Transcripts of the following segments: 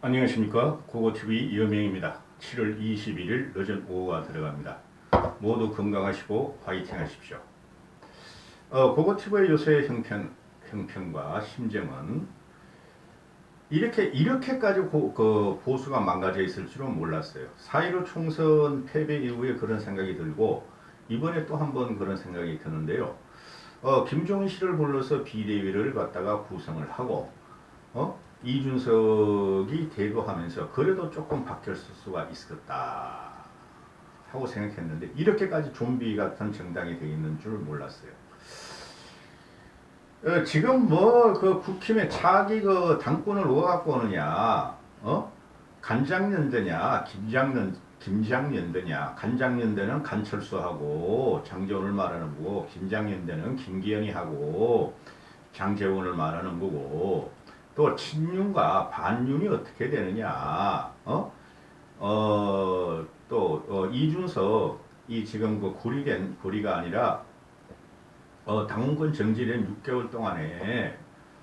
안녕하십니까. 고고TV 이여명입니다. 7월 21일 늦은 오후가 들어갑니다. 모두 건강하시고 화이팅 하십시오. 고고TV의 요새 형편과 심정은 이렇게까지 보수가 망가져 있을 줄은 몰랐어요. 4.15 총선 패배 이후에 그런 생각이 들고 이번에 또 한 번 그런 생각이 드는데요. 김종인 씨를 불러서 비대위를 갖다가 구성을 하고 이준석이 대도하면서 그래도 조금 바뀔 수가 있었다 하고 생각했는데 이렇게까지 좀비 같은 정당이 되어 있는 줄 몰랐어요. 지금 그 국힘에 차기 당권을 누가 오느냐, 간장연대냐, 김장연대냐. 간장연대는 간철수하고 장재원을 말하는 거고, 김장연대는 김기현이하고 장재원을 말하는 거고, 또 친윤과 반윤이 어떻게 되느냐, 이준석이 지금 구리가 아니라 당원권 정지된 6개월 동안에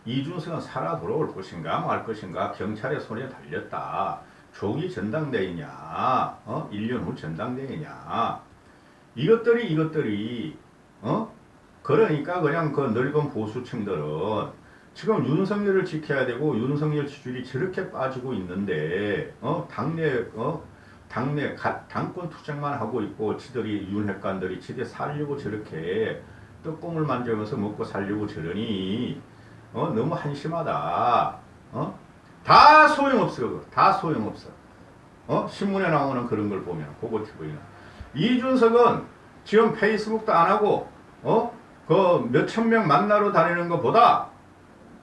이준석은 살아 돌아올 것인가 말 것인가 경찰의 손에 달렸다. 조기 전당대회냐, 1년 후 전당대회냐. 이것들이 그러니까 그냥 그 늙은 보수층들은 지금 윤석열을 지켜야 되고 윤석열 지지율이 저렇게 빠지고 있는데 당내 당권 투쟁만 하고 있고 지들이 윤핵관들이 지들 살려고 저렇게 떡공을 만들면서 먹고 살려고 저러니 너무 한심하다. 다 소용없어. 다 소용없어. 신문에 나오는 그런 걸 보면 고고TV는 이준석은 지금 페이스북도 안 하고 그 몇천 명 만나러 다니는 것보다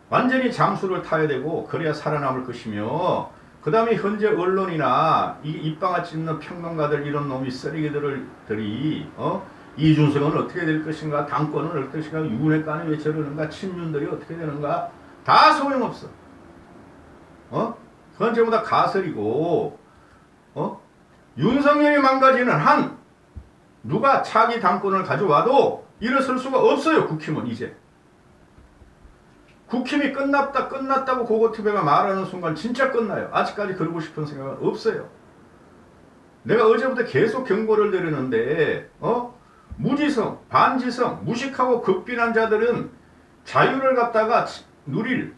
완전히 잠수를 타야 되고 그래야 살아남을 것이며, 그 다음에 현재 언론이나 입방아 찢는 평론가들 이런 놈이 쓰레기들이 이준석은 어떻게 될 것인가, 당권은 어떻게 될 것인가, 윤핵관이 왜 저러는가, 친윤들이 어떻게 되는가, 다 소용없어. 그건 전부 다 가설이고, 윤석열이 망가지는 한 누가 차기 당권을 가져와도 일어설 수가 없어요. 국힘은 이제. 국힘이 끝났다고 고고TV가 말하는 순간 진짜 끝나요. 아직까지 그러고 싶은 생각은 없어요. 내가 어제부터 계속 경고를 드리는데 무지성, 반지성, 무식하고 극빈한 자들은 자유를 갖다가 누릴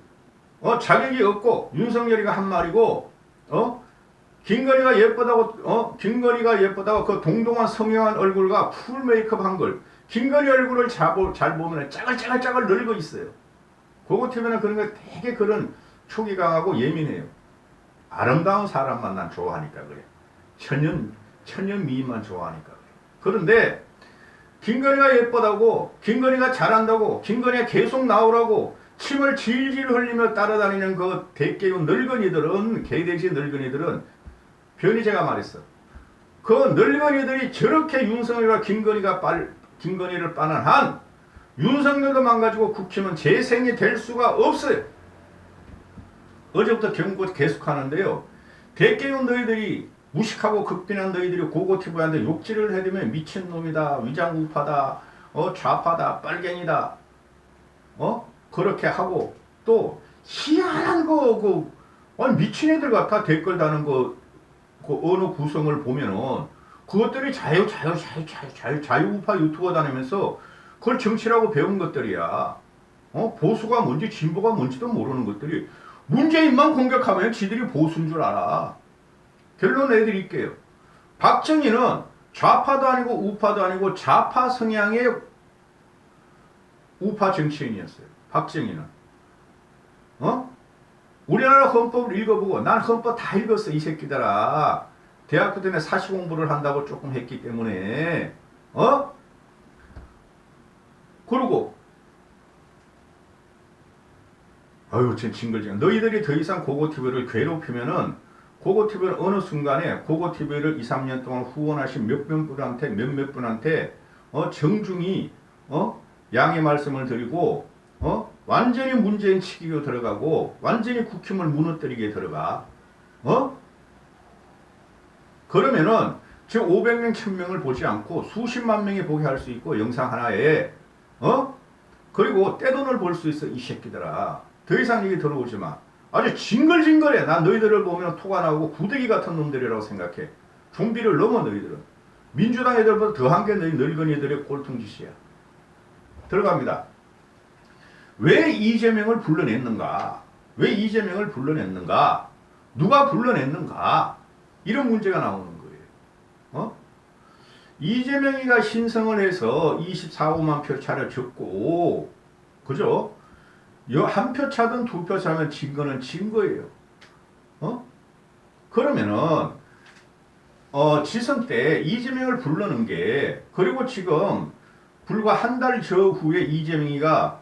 자격이 없고, 윤석열이가 한 말이고 김건희가 예쁘다고 그 동동한 성형한 얼굴과 풀 메이크업 한 걸, 김건희 얼굴을 잘 보면 짜글짜글 늙어 있어요. 고고TV는 그런 거 되게 그런 촉이 강하고 예민해요. 아름다운 사람만 난 좋아하니까 그래. 천연 미인만 좋아하니까 그래. 그런데 김건희가 예쁘다고, 김건희가 잘한다고, 김건희가 계속 나오라고 침을 질질 흘리며 따라다니는 그 대깨운 늙은이들은, 개돼지 늙은이들은 변희재가 말했어. 그 늙은이들이 저렇게 윤석열과 김건희를 빠는 한 윤석열도 망가지고 국힘은 재생이 될 수가 없어요. 어제부터 경고 계속하는데요. 대깨운 너희들이, 무식하고 극빈한 너희들이 고고TV한테 욕질을 해대면 미친놈이다, 위장우파다, 좌파다, 빨갱이다, 그렇게 하고, 또 희한한 아니 미친 애들 같아. 댓글 다는 그 어느 구성을 보면은 그것들이 자유우파 유튜버 다니면서 그걸 정치라고 배운 것들이야. 보수가 뭔지 진보가 뭔지도 모르는 것들이 문재인만 공격하면 지들이 보수인 줄 알아. 결론 내드릴게요. 박정희는 좌파도 아니고 우파도 아니고 좌파 성향의 우파 정치인이었어요. 박정희는. 우리나라 헌법을 읽어보고, 난 헌법 다 읽었어 이 새끼들아. 대학교 때문에 사시 공부를 한다고 조금 했기 때문에 그리고 징글징글. 너희들이 더 이상 고고TV를 괴롭히면은 고고TV는 어느 순간에 고고TV를 2, 3년 동안 후원하신 몇몇 분한테 정중히 양해 말씀을 드리고 완전히 문재인 치기로 들어가고 완전히 국힘을 무너뜨리게 들어가. 그러면은 지금 500명, 1000명을 보지 않고 수십만 명이 보게 할 수 있고, 영상 하나에 그리고 떼돈을 벌 수 있어 이 새끼들아. 더 이상 얘기 들어오지 마. 아주 징글징글해. 난 너희들을 보면 토가 나고 구데기 같은 놈들이라고 생각해. 좀비를 넘어 너희들은. 민주당 애들보다 더한 게 너희 늙은이들의 꼴통짓이야. 들어갑니다. 왜 이재명을 불러냈는가? 왜 이재명을 불러냈는가? 누가 불러냈는가? 이런 문제가 나오는 거예요. 어? 이재명이가 신청을 해서 24~5만 표 차를 줬고, 그죠? 한 표 차든 두 표 차면 진 거는 진 거예요. 그러면은, 지선 때 이재명을 불러는 게, 그리고 지금 불과 한 달 후에 이재명이가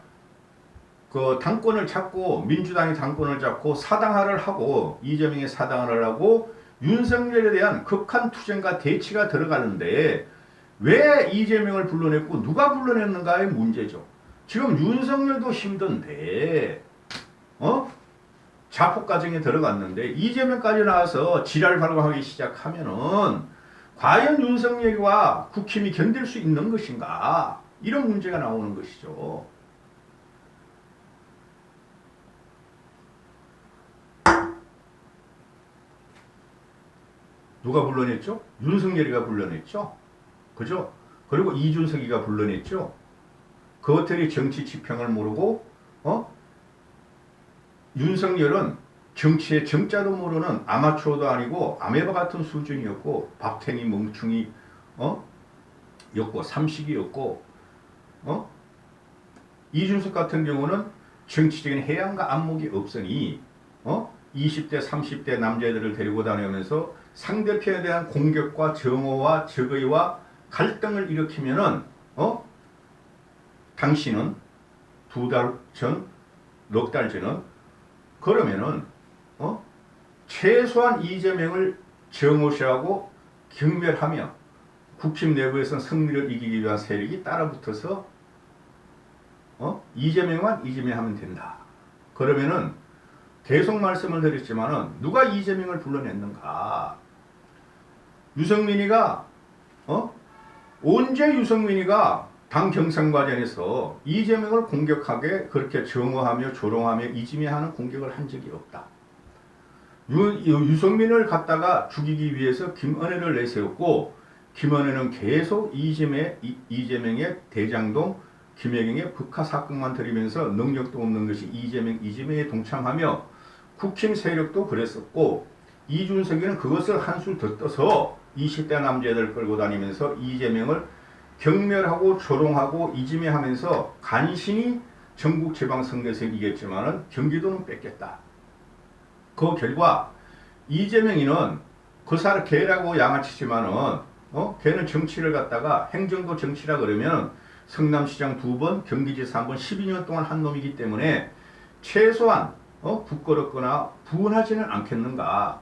그 당권을 잡고, 민주당이 당권을 잡고 사당화를 하고, 이재명이 사당화를 하고, 윤석열에 대한 극한 투쟁과 대치가 들어가는데 왜 이재명을 불러냈고 누가 불러냈는가의 문제죠. 지금 윤석열도 힘든데 자폭 과정에 들어갔는데 이재명까지 나와서 지랄 발광하기 시작하면은 과연 윤석열과 국힘이 견딜 수 있는 것인가? 이런 문제가 나오는 것이죠. 누가 불러냈죠? 윤석열이가 불러냈죠. 그죠? 그리고 이준석이가 불러냈죠. 그것들이 정치 지평을 모르고 윤석열은 정치의 정자도 모르는 아마추어도 아니고 아메바 같은 수준이었고 밥탱이 멍충이 였고 삼식이었고 이준석 같은 경우는 정치적인 해양과 안목이 없으니 20대 30대 남자애들을 데리고 다니면서 상대편에 대한 공격과 정오와 적의와 갈등을 일으키면은 당신은 두 달 전, 넉 달 전은 그러면은 최소한 이재명을 정오시하고 경멸하며 국힘 내부에서는 승리를 이기기 위한 세력이 따라붙어서 이재명만 이재명하면 된다. 그러면은 계속 말씀을 드렸지만은 누가 이재명을 불러냈는가? 유승민이가 언제 유승민이가 당 경선 과정에서 이재명을 공격하게 그렇게 정오하며 조롱하며 이지매하는 공격을 한 적이 없다. 유승민을 갖다가 죽이기 위해서 김은혜를 내세웠고 김은혜는 계속 이재명의 대장동 김혜경의 북한 사건만 들이면서 능력도 없는 것이 이재명에 동참하며 국힘 세력도 그랬었고 이준석이는 그것을 한술 더 떠서 20대 남자들 끌고 다니면서 이재명을 경멸하고 조롱하고 이지매하면서 간신히 전국 지방선거에서 이겼지만은 경기도는 뺏겼다. 그 결과 이재명이는 그 사람 개라고 양아치지만은 걔는 정치를 갖다가 행정도 정치라 그러면 성남시장 2번, 경기지사 1번 12년 동안 한 놈이기 때문에 최소한 부끄럽거나 부은하지는 않겠는가.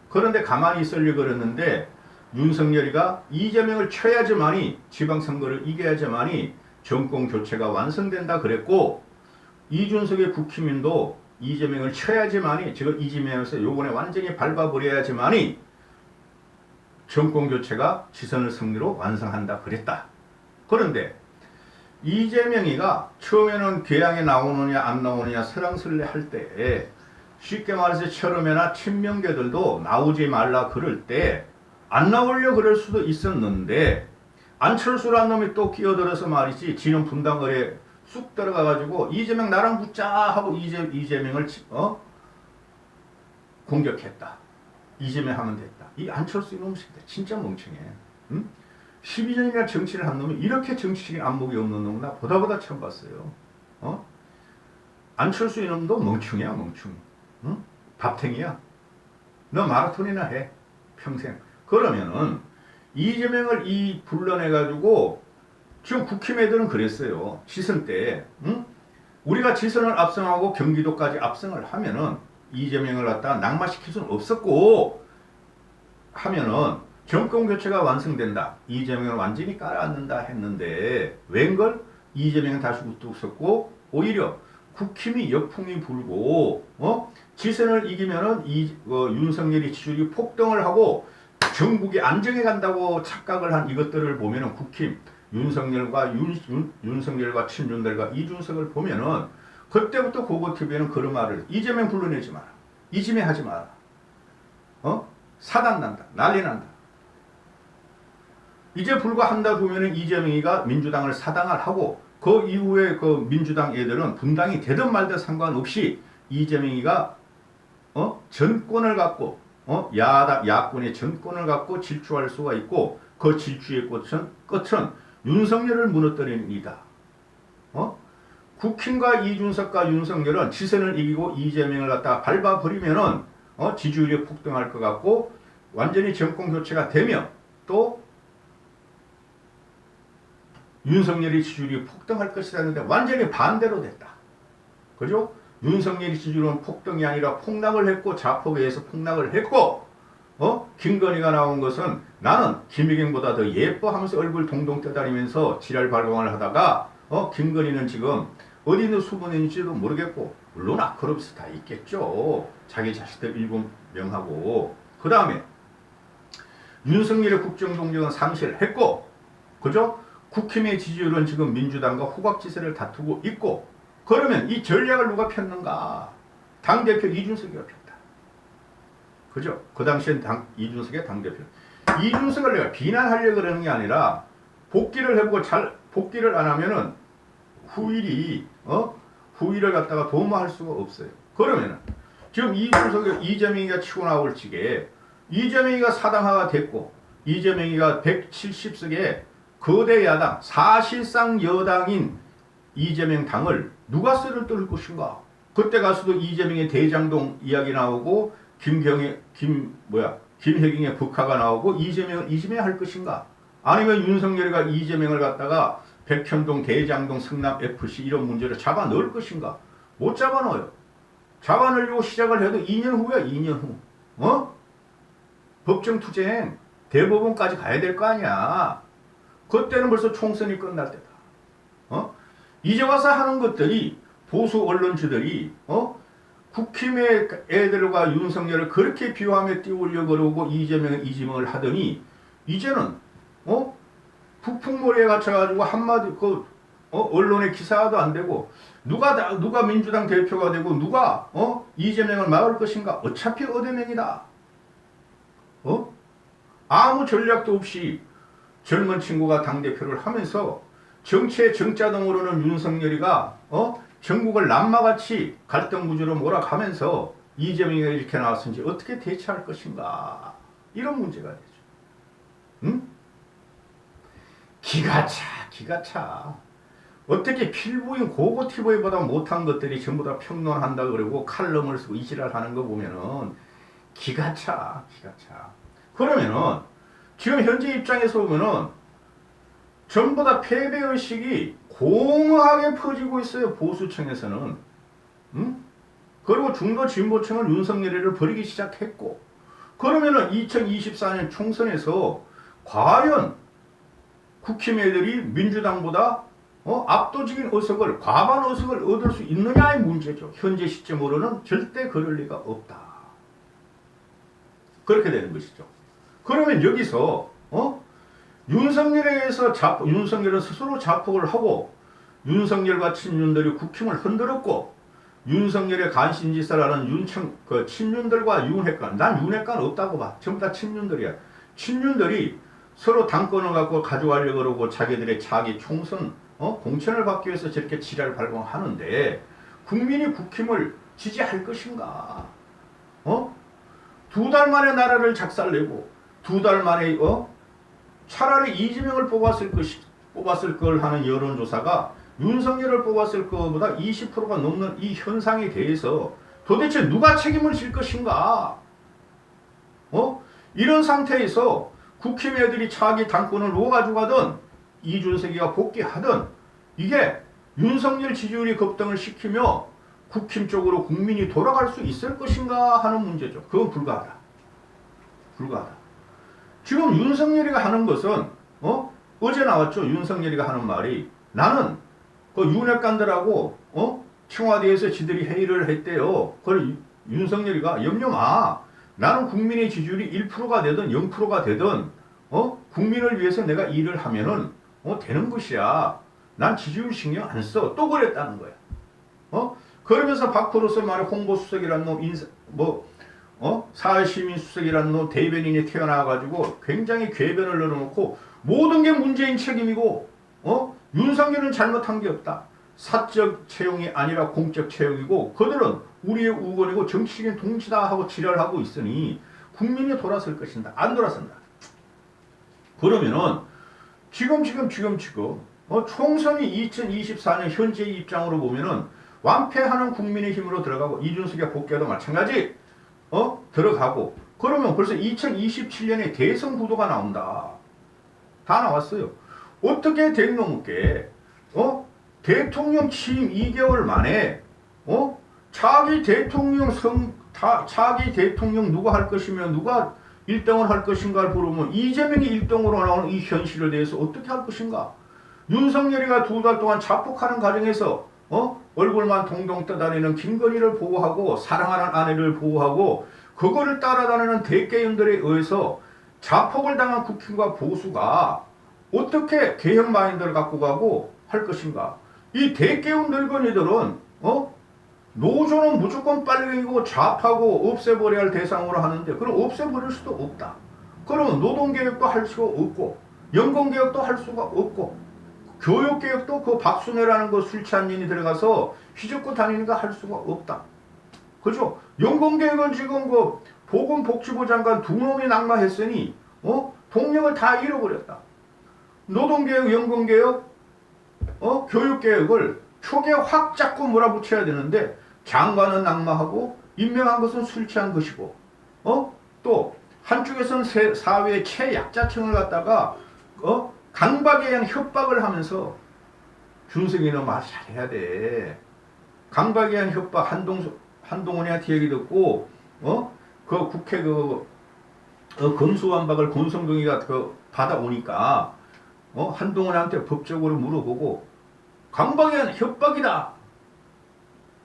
그런데 가만히 있으려고 그랬는데 윤석열이가 이재명을 쳐야지만이 지방선거를 이겨야지만이 정권 교체가 완성된다 그랬고 이준석의 국힘인도 이재명을 쳐야지만이 지금 이재명에서 요번에 완전히 밟아버려야지만이 정권 교체가 지선을 승리로 완성한다 그랬다. 그런데 이재명이가 처음에는 괴양에 나오느냐 안 나오느냐 설랑설레 할 때 쉽게 말해서 처음에나 친명계들도 나오지 말라 그럴 때 안 나오려 그럴 수도 있었는데 안철수라는 놈이 또 끼어들어서 말이지 지는 분당거리에 쑥 들어가가지고 이재명 나랑 붙자 하고 이재명을 공격했다. 이재명 하면 됐다. 이 안철수 이놈 새끼 진짜 멍청해. 응? 12년이나 정치를 한 놈이 이렇게 정치적인 안목이 없는 놈은 나 보다 처음 봤어요. 안철수 이놈도 멍충이야 멍충. 응? 밥탱이야. 너 마라톤이나 해. 평생. 그러면은 이재명을 불러내가지고 지금 국힘 애들은 그랬어요. 지선 때 우리가 지선을 압승하고 경기도까지 압승을 하면은 이재명을 갖다 낙마시킬 수는 없었고 하면은 정권 교체가 완성된다. 이재명을 완전히 깔아앉는다 했는데 웬걸 이재명은 다시 우뚝 섰고 오히려 국힘이 역풍이 불고 지선을 이기면은 윤석열이 지지율이 폭등을 하고 전국이 안정해 간다고 착각을 한 이것들을 보면은 국힘 윤석열과 윤석열과 친윤들과 이준석을 보면은 그때부터 고고TV는 그런 말을 이재명 불러내지 마라. 이재명 하지 마라. 사단 난다. 난리 난다. 이제 불과 한 달 후면은 이재명이가 민주당을 사당을 하고 그 이후에 그 민주당 애들은 분당이 되든 말든 상관없이 이재명이가 전권을 갖고 야권의 전권을 갖고 질주할 수가 있고 그 질주의 끝은 윤석열을 무너뜨리는 이다. 국힘과 이준석과 윤석열은 지선을 이기고 이재명을 갖다가 밟아버리면은 지지율이 폭등할 것 같고 완전히 정권 교체가 되면 또 윤석열의 지지율이 폭등할 것이라 했는데 완전히 반대로 됐다. 그죠? 윤석열의 지지율은 폭등이 아니라 폭락을 했고 자폭에 의해서 폭락을 했고 김건희가 나온 것은 나는 김혜경보다 더 예뻐 하면서 얼굴 동동 떠다니면서 지랄 발광을 하다가 김건희는 지금 어디 있는 수분인지도 모르겠고 물론 아크로비스 다 있겠죠. 자기 자식들 7명하고 그 다음에 윤석열의 국정동력은 상실했고 그죠? 국힘의 지지율은 지금 민주당과 호각지세를 다투고 있고 그러면 이 전략을 누가 폈는가? 당대표 이준석이가 폈다. 그죠? 그 당시엔 이준석의 당대표. 이준석을 내가 비난하려고 그러는 게 아니라 복귀를 해보고 잘 복귀를 안 하면은 후일을 갖다가 도모할 수가 없어요. 그러면은 지금 이재명이가 치고 나올 적에 이재명이가 사당화가 됐고 이재명이가 170석에 거대 야당, 사실상 여당인 이재명 당을 누가 쇠를 뜰 것인가? 그때 가서도 이재명의 대장동 이야기 나오고 김혜경의 북하가 나오고 이재명 할 것인가? 아니면 윤석열이가 이재명을 갖다가 백현동, 대장동, 성남 FC 이런 문제를 잡아 넣을 것인가? 못 잡아 넣어요. 잡아 넣으려고 시작을 해도 2년 후야, 2년 후. 법정 투쟁, 대법원까지 가야 될 거 아니야. 그때는 벌써 총선이 끝날 때다. 이제 와서 하는 것들이 보수 언론주들이 국힘의 애들과 윤석열을 그렇게 비호하며 띄우려고 그러고 이재명을 하더니 이제는 북풍몰이에 갇혀가지고 한마디 언론의 기사도 안 되고 누가 민주당 대표가 되고 누가 이재명을 막을 것인가? 어차피 어대명이다. 아무 전략도 없이 젊은 친구가 당대표를 하면서 정치의 정자동으로는 윤석열이가 전국을 남마같이 갈등구조로 몰아가면서 이재명이 이렇게 나왔은지 어떻게 대처할 것인가? 이런 문제가 되죠. 응? 기가 차. 어떻게 필부인 고고TV보다 못한 것들이 전부 다 평론한다 그러고 칼럼을 쓰고 이지랄하는 거 보면은 기가 차. 그러면은 지금 현재 입장에서 보면은 전부 다 패배의식이 공허하게 퍼지고 있어요. 보수층에서는. 그리고 중도 진보층은 윤석열이를 버리기 시작했고 그러면은 2024년 총선에서 과연 국힘 애들이 민주당보다 압도적인 의석을 과반 의석을 얻을 수 있느냐의 문제죠. 현재 시점으로는 절대 그럴 리가 없다. 그렇게 되는 것이죠. 그러면 여기서 윤석열에 의해서 윤석열은 스스로 자폭을 하고 윤석열과 친윤들이 국힘을 흔들었고 윤석열의 간신지사라는 친윤들과 윤핵관, 난 윤핵관 없다고 봐. 전부 다 친윤들이야. 친윤들이 서로 당권을 갖고 가져가려고 그러고 자기들의 차기 총선 공천을 받기 위해서 저렇게 지랄 발광하는데 국민이 국힘을 지지할 것인가? 2달 만에 나라를 작살내고 2달 만에 차라리 이재명을 뽑았을 걸 하는 여론조사가 윤석열을 뽑았을 것보다 20%가 넘는 이 현상에 대해서 도대체 누가 책임을 질 것인가? 이런 상태에서 국힘 애들이 차기 당권을 놓아가지고 가든 이준석이가 복귀하든 이게 윤석열 지지율이 급등을 시키며 국힘 쪽으로 국민이 돌아갈 수 있을 것인가 하는 문제죠. 그건 불가하다. 지금 윤석열이가 하는 것은 어제 나왔죠. 윤석열이가 하는 말이 나는 그 윤핵관들하고 청와대에서 지들이 회의를 했대요. 그걸 윤석열이가 염려 마. 나는 국민의 지지율이 1%가 되든 0%가 되든 국민을 위해서 내가 일을 하면은 되는 것이야. 난 지지율 신경 안 써. 또 그랬다는 거야. 그러면서 박근혜로서 말해 홍보수석이라는 놈 사회시민수석이라는 놈 대변인이 태어나가지고 굉장히 궤변을 늘어놓고 모든 게 문재인 책임이고 윤석열은 잘못한 게 없다. 사적 채용이 아니라 공적 채용이고 그들은 우리의 우건이고 정치적인 동지다 하고 지랄하고 있으니 국민이 돌아설 것인다. 안 돌아선다. 그러면은 지금 총선이 2024년 현재의 입장으로 보면은 완패하는 국민의힘으로 들어가고 이준석의 복귀와도 마찬가지 들어가고 그러면 벌써 2027년에 대선 구도가 나온다. 다 나왔어요. 어떻게 된 놈께 대통령 취임 2개월 만에 차기 대통령 누가 할 것이며 누가 1등을 할 것인가를 물으면 이재명이 1등으로 나오는 이 현실에 대해서 어떻게 할 것인가? 윤석열이가 2달 동안 자폭하는 과정에서 얼굴만 동동 떠다니는 김건희를 보호하고 사랑하는 아내를 보호하고 그거를 따라다니는 대개인들에 의해서 자폭을 당한 국힘과 보수가 어떻게 개혁 마인드를 갖고 가고 할 것인가? 이 대개운 늙은이들은 노조는 무조건 빨갱이고 좌파고 없애버려야 할 대상으로 하는데 그럼 없애버릴 수도 없다. 그러면 노동개혁도 할 수가 없고 연금개혁도 할 수가 없고 교육개혁도 그 박순애라는 그 술 취한 년이 들어가서 휘젓고 다니니까 할 수가 없다. 그죠? 연금개혁은 지금 그 보건복지부 장관 두 놈이 낙마했으니 동력을 다 잃어버렸다. 노동개혁, 연금개혁, 교육개혁을 초기에 확 잡고 몰아붙여야 되는데 장관은 낙마하고 임명한 것은 술 취한 것이고 또 한쪽에서는 사회의 최약자층을 갖다가 강박에 의한 협박을 하면서 준석이는 말 잘해야 돼. 강박에 의한 협박 한동훈이한테 얘기 듣고 그 국회 검수완박을 권성동이가 받아오니까 한동훈한테 법적으로 물어보고 강박에 의한 협박이다.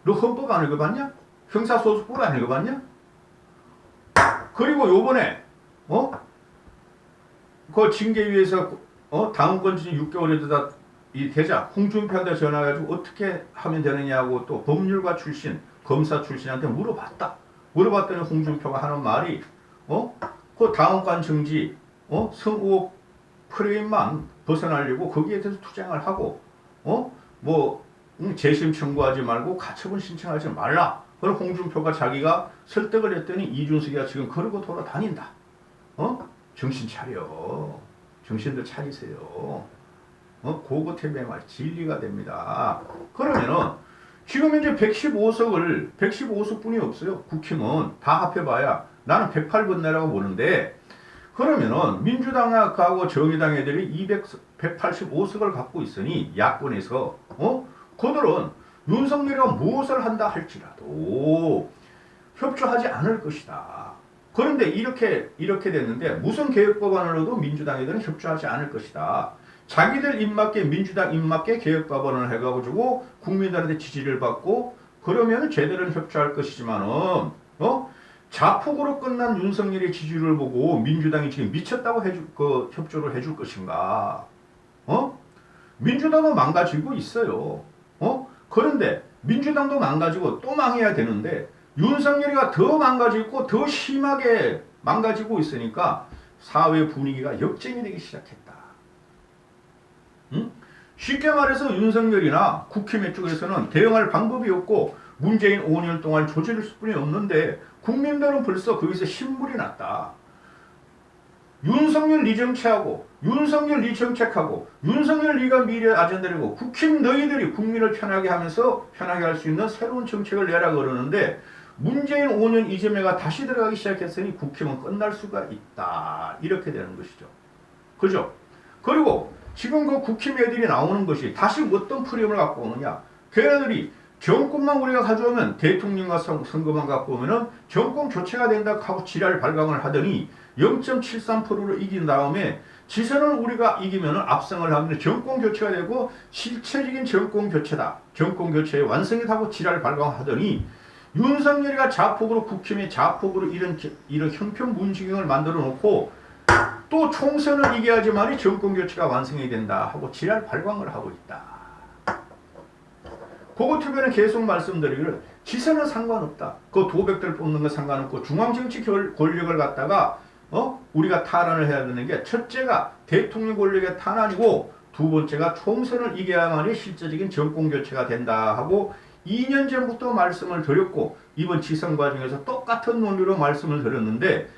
너 헌법 안 읽어봤냐? 형사소송법 안 읽어봤냐? 그리고 요번에 그 징계위에서 다음 건 지금 6개월이 되자 홍준표한테 전화해가지고 어떻게 하면 되느냐고 또 법률가 출신 검사 출신한테 물어봤다. 물어봤더니 홍준표가 하는 말이 그 다음관 정지 성의혹 프레임만 벗어나려고 거기에 대해서 투쟁을 하고 재심 청구하지 말고 가처분 신청하지 말라. 그럼 홍준표가 자기가 설득을 했더니 이준석이가 지금 그러고 돌아다닌다. 정신 차려. 정신들 차리세요. 고거태배의 말 진리가 됩니다. 그러면은 지금 이제 115석뿐이 없어요. 국힘은 다 합해봐야 나는 108번 내라고 보는데 그러면은 민주당하고 정의당 애들이 185석을 갖고 있으니 야권에서 그들은 윤석열이가 무엇을 한다 할지라도 협조하지 않을 것이다. 그런데 이렇게 됐는데 무슨 개혁법안으로도 민주당 애들은 협조하지 않을 것이다. 자기들 입맞게 민주당 입맞게 개혁법안을 해가지고 국민들한테 지지를 받고 그러면 제대로는 협조할 것이지만은 자폭으로 끝난 윤석열의 지지를 보고 민주당이 지금 미쳤다고 협조를 해줄 것인가? 민주당은 망가지고 있어요. 그런데 민주당도 망가지고 또 망해야 되는데 윤석열이가 더 망가지고 더 심하게 망가지고 있으니까 사회 분위기가 역전이 되기 시작했다. 쉽게 말해서 윤석열이나 국힘의 쪽에서는 대응할 방법이 없고 문재인 5년 동안 조질 수뿐이 없는데 국민들은 벌써 거기서 신물이 났다. 윤석열 네 정치하고 윤석열 네 정책하고 윤석열 네가 미래 아젠다라고 국힘 너희들이 국민을 편하게 하면서 편하게 할 수 있는 새로운 정책을 내라 그러는데 문재인 5년 이재명가 다시 들어가기 시작했으니 국힘은 끝날 수가 있다. 이렇게 되는 것이죠. 그죠? 그리고 지금 그 국힘 애들이 나오는 것이 다시 어떤 프레임을 갖고 오느냐. 걔네들이 정권만 우리가 가져오면 대통령과 선거만 갖고 오면은 정권 교체가 된다고 하고 지랄 발광을 하더니 0.73%로 이긴 다음에 지선을 우리가 이기면은 압승을 하면 정권 교체가 되고 실체적인 정권 교체다. 정권 교체의 완성이라고 지랄 발광하더니 윤석열이가 자폭으로 국힘의 자폭으로 이런 형편 문지경을 만들어 놓고 또 총선을 이겨야지만이 정권 교체가 완성이 된다 하고 지랄 발광을 하고 있다. 고거튜브에는 계속 말씀드리기를 지세는 상관없다. 그 도백들 뽑는 건 상관없고 중앙정치 권력을 갖다가 우리가 탈환을 해야 되는 게 첫째가 대통령 권력의 탄환이고 두 번째가 총선을 이겨야만이 실질적인 정권 교체가 된다 하고 2년 전부터 말씀을 드렸고 이번 지선 과정에서 똑같은 논리로 말씀을 드렸는데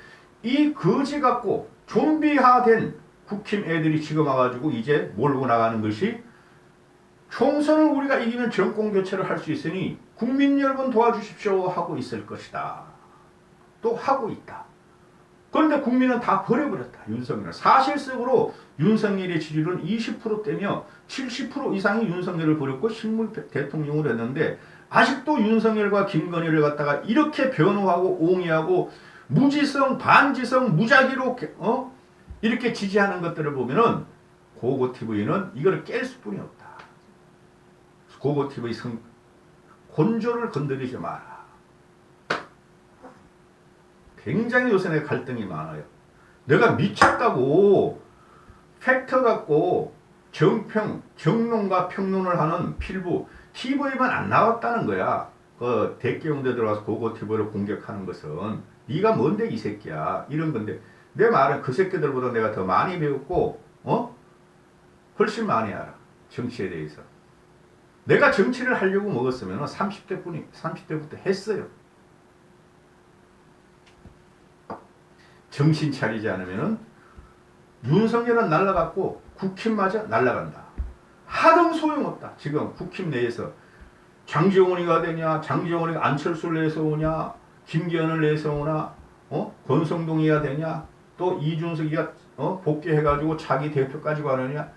이 거지 갖고 좀비화된 국힘 애들이 지금 와가지고 이제 몰고 나가는 것이 총선을 우리가 이기면 정권 교체를 할 수 있으니 국민 여러분 도와주십시오 하고 있을 것이다. 또 하고 있다. 그런데 국민은 다 버려버렸다. 윤석열. 사실적으로 윤석열의 지지율은 20%대며 70% 이상이 윤석열을 버렸고 식물 대통령을 했는데 아직도 윤석열과 김건희를 갖다가 이렇게 변호하고 옹이하고 무지성, 반지성, 무작위로 이렇게 지지하는 것들을 보면은 고고TV는 이거를 깰 수뿐이 없다. 고고TV 본조를 건드리지 마라. 굉장히 요새 내 갈등이 많아요. 내가 미쳤다고 팩트 갖고 정론과 평론을 하는 필부 TV만 안 나왔다는 거야. 그 대기용대 들어와서 고고TV를 공격하는 것은 네가 뭔데 이 새끼야 이런 건데 내 말은 그 새끼들보다 내가 더 많이 배웠고 훨씬 많이 알아. 정치에 대해서. 내가 정치를 하려고 먹었으면 30대부터 했어요. 정신 차리지 않으면 윤석열은 날라갔고 국힘마저 날라간다. 하등 소용없다. 지금 국힘 내에서 장지원이가 되냐, 장지원이가 안철수를 내서 오냐, 김기현을 내서 오나, 권성동이가 되냐, 또 이준석이가 복귀해가지고 자기 대표까지 가느냐,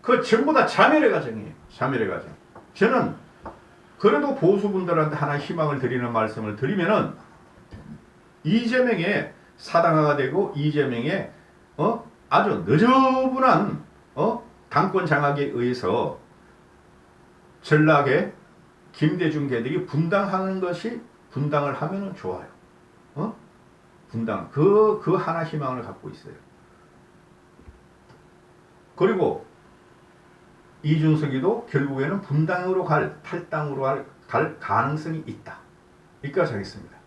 그 전부 다 자멸의 과정이에요. 자멸의 과정. 저는 그래도 보수분들한테 하나 희망을 드리는 말씀을 드리면은 이재명의 사당화가 되고 이재명의 아주 너저분한 당권 장악에 의해서 전락에 김대중 개들이 분당하는 것이 분당을 하면은 좋아요. 분당 그 하나 희망을 갖고 있어요. 그리고 이준석이도 결국에는 분당으로 탈당으로 갈 가능성이 있다. 여기까지 하겠습니다.